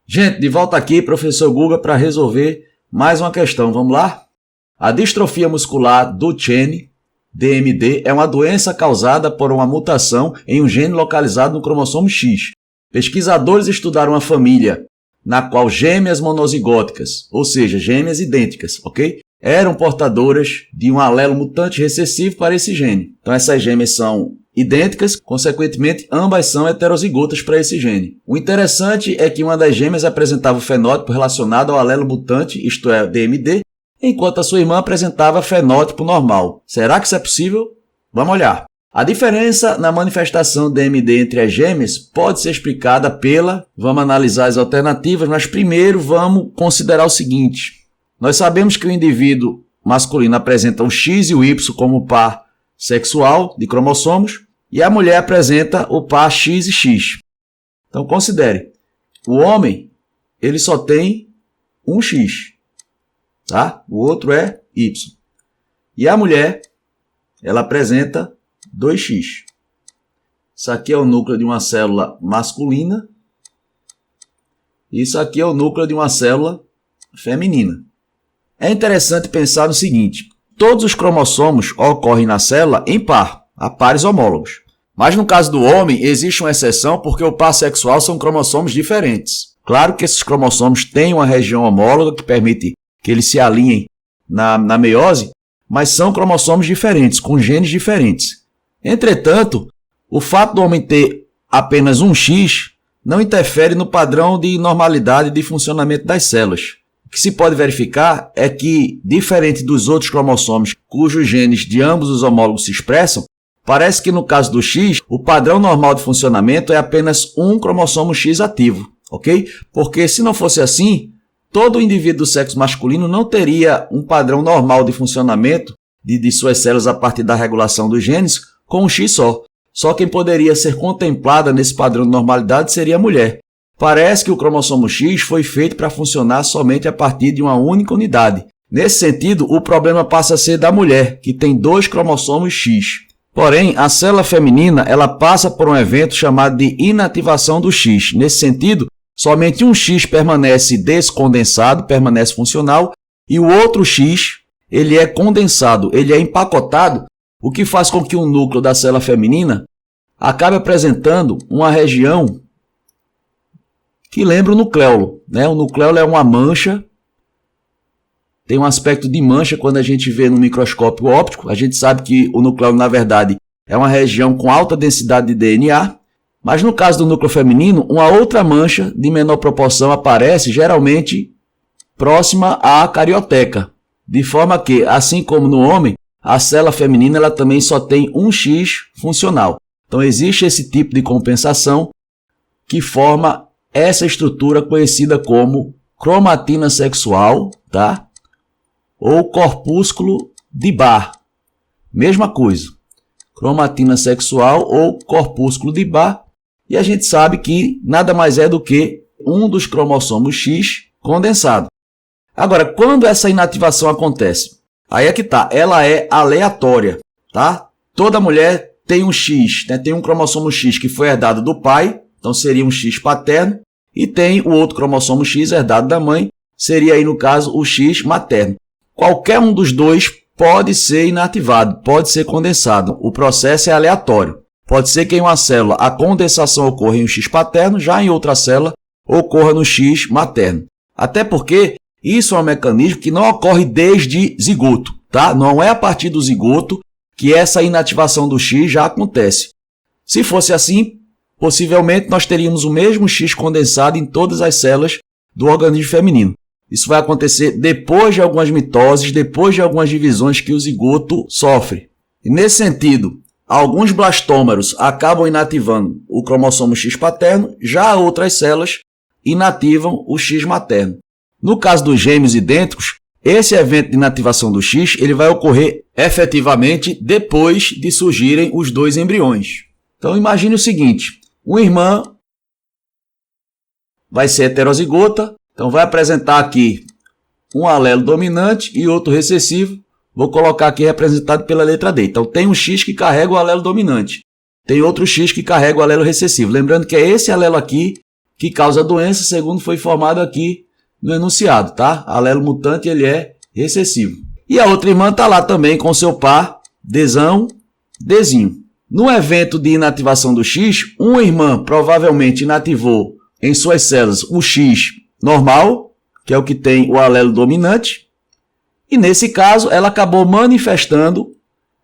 Gente, de volta aqui, professor Guga, para resolver mais uma questão. Vamos lá? A distrofia muscular Duchenne, DMD, é uma doença causada por uma mutação em um gene localizado no cromossomo X. Pesquisadores estudaram uma família na qual gêmeas monozigóticas, ou seja, gêmeas idênticas, ok? Eram portadoras de um alelo mutante recessivo para esse gene. Então essas gêmeas são idênticas, consequentemente ambas são heterozigotas para esse gene. O interessante é que uma das gêmeas apresentava o fenótipo relacionado ao alelo mutante, isto é, DMD, enquanto a sua irmã apresentava fenótipo normal. Será que isso é possível? Vamos olhar. A diferença na manifestação DMD entre as gêmeas pode ser explicada pela... Vamos analisar as alternativas, mas primeiro vamos considerar o seguinte. Nós sabemos que o indivíduo masculino apresenta o X e o Y como par sexual de cromossomos e a mulher apresenta o par X e X. Então considere, o homem ele só tem um X, tá? O outro é Y. E a mulher ela apresenta 2x. Isso aqui é o núcleo de uma célula masculina. Isso aqui é o núcleo de uma célula feminina. É interessante pensar no seguinte: todos os cromossomos ocorrem na célula em par, a pares homólogos. Mas no caso do homem, existe uma exceção porque o par sexual são cromossomos diferentes. Claro que esses cromossomos têm uma região homóloga que permite que eles se alinhem na meiose, mas são cromossomos diferentes, com genes diferentes. Entretanto, o fato do homem ter apenas um X não interfere no padrão de normalidade de funcionamento das células. O que se pode verificar é que, diferente dos outros cromossomos cujos genes de ambos os homólogos se expressam, parece que no caso do X, o padrão normal de funcionamento é apenas um cromossomo X ativo, ok? Porque se não fosse assim, todo indivíduo do sexo masculino não teria um padrão normal de funcionamento de suas células a partir da regulação dos genes com um X só. Só quem poderia ser contemplada nesse padrão de normalidade seria a mulher. Parece que o cromossomo X foi feito para funcionar somente a partir de uma única unidade. Nesse sentido, o problema passa a ser da mulher, que tem 2 cromossomos X. Porém, a célula feminina ela passa por um evento chamado de inativação do X. Nesse sentido, somente um X permanece descondensado, permanece funcional, e o outro X ele é condensado, ele é empacotado, o que faz com que o núcleo da célula feminina acabe apresentando uma região que lembra o nucleolo, né? O nucleolo é uma mancha, tem um aspecto de mancha quando a gente vê no microscópio óptico. A gente sabe que o nucleolo, na verdade, é uma região com alta densidade de DNA, mas no caso do núcleo feminino, uma outra mancha de menor proporção aparece, geralmente próxima à carioteca, de forma que, assim como no homem, a célula feminina ela também só tem um X funcional. Então existe esse tipo de compensação que forma essa estrutura conhecida como cromatina sexual, tá? Ou corpúsculo de Barr. Mesma coisa. Cromatina sexual ou corpúsculo de Barr. E a gente sabe que nada mais é do que um dos cromossomos X condensado. Agora, quando essa inativação acontece? Aí é que tá, ela é aleatória, tá? Toda mulher tem um X, né? Tem um cromossomo X que foi herdado do pai, então seria um X paterno, e tem o outro cromossomo X herdado da mãe, seria aí no caso o X materno. Qualquer um dos dois pode ser inativado, pode ser condensado, o processo é aleatório. Pode ser que em uma célula a condensação ocorra em um X paterno, já em outra célula ocorra no X materno. Até porque isso é um mecanismo que não ocorre desde zigoto, tá? Não é a partir do zigoto que essa inativação do X já acontece. Se fosse assim, possivelmente nós teríamos o mesmo X condensado em todas as células do organismo feminino. Isso vai acontecer depois de algumas mitoses, depois de algumas divisões que o zigoto sofre. E nesse sentido, alguns blastômeros acabam inativando o cromossomo X paterno, já outras células inativam o X materno. No caso dos gêmeos idênticos, esse evento de inativação do X ele vai ocorrer efetivamente depois de surgirem os 2 embriões. Então imagine o seguinte, uma irmã vai ser heterozigota, então vai apresentar aqui um alelo dominante e outro recessivo. Vou colocar aqui representado pela letra D. Então tem um X que carrega o alelo dominante, tem outro X que carrega o alelo recessivo. Lembrando que é esse alelo aqui que causa a doença, segundo foi informado aqui no enunciado, tá? Alelo mutante, ele é recessivo. E a outra irmã está lá também com seu par, Dzão, Dzinho. No evento de inativação do X, uma irmã provavelmente inativou em suas células o X normal, que é o que tem o alelo dominante, e nesse caso ela acabou manifestando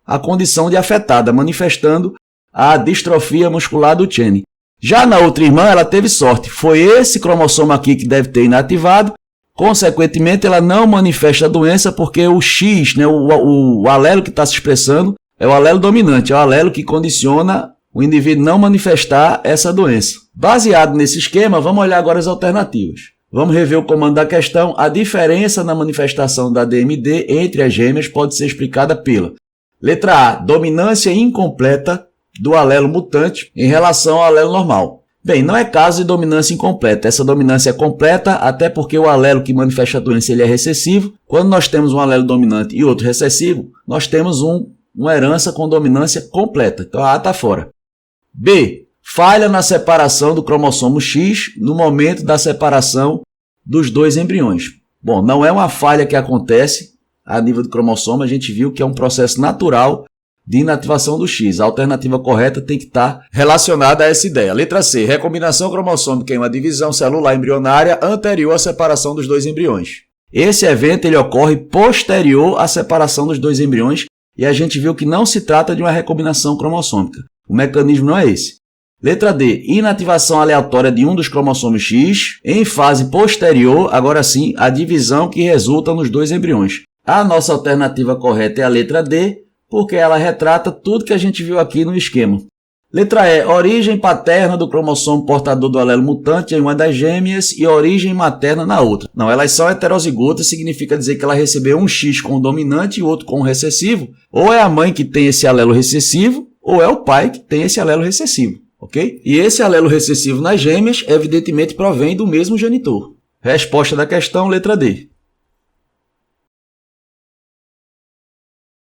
a condição de afetada, manifestando a distrofia muscular do Duchenne. Já na outra irmã ela teve sorte, foi esse cromossomo aqui que deve ter inativado, consequentemente ela não manifesta a doença porque o X, né, o alelo que está se expressando, é o alelo dominante, é o alelo que condiciona o indivíduo não manifestar essa doença. Baseado nesse esquema, vamos olhar agora as alternativas. Vamos rever o comando da questão. A diferença na manifestação da DMD entre as gêmeas pode ser explicada pela letra A, dominância incompleta do alelo mutante em relação ao alelo normal. Bem, não é caso de dominância incompleta. Essa dominância é completa, até porque o alelo que manifesta a doença ele é recessivo. Quando nós temos um alelo dominante e outro recessivo, nós temos uma herança com dominância completa. Então a A está fora. B. Falha na separação do cromossomo X no momento da separação dos dois embriões. Bom, não é uma falha que acontece a nível do cromossomo, a gente viu que é um processo natural de inativação do X. A alternativa correta tem que estar relacionada a essa ideia. Letra C. Recombinação cromossômica em uma divisão celular embrionária anterior à separação dos dois embriões. Esse evento ele ocorre posterior à separação dos dois embriões e a gente viu que não se trata de uma recombinação cromossômica. O mecanismo não é esse. Letra D. Inativação aleatória de um dos cromossomos X em fase posterior, agora sim, à divisão que resulta nos dois embriões. A nossa alternativa correta é a letra D, porque ela retrata tudo que a gente viu aqui no esquema. Letra E. Origem paterna do cromossomo portador do alelo mutante em uma das gêmeas e origem materna na outra. Não, elas são heterozigotas, significa dizer que ela recebeu um X com o dominante e outro com o recessivo. Ou é a mãe que tem esse alelo recessivo, ou é o pai que tem esse alelo recessivo. Ok? E esse alelo recessivo nas gêmeas, evidentemente, provém do mesmo genitor. Resposta da questão, letra D.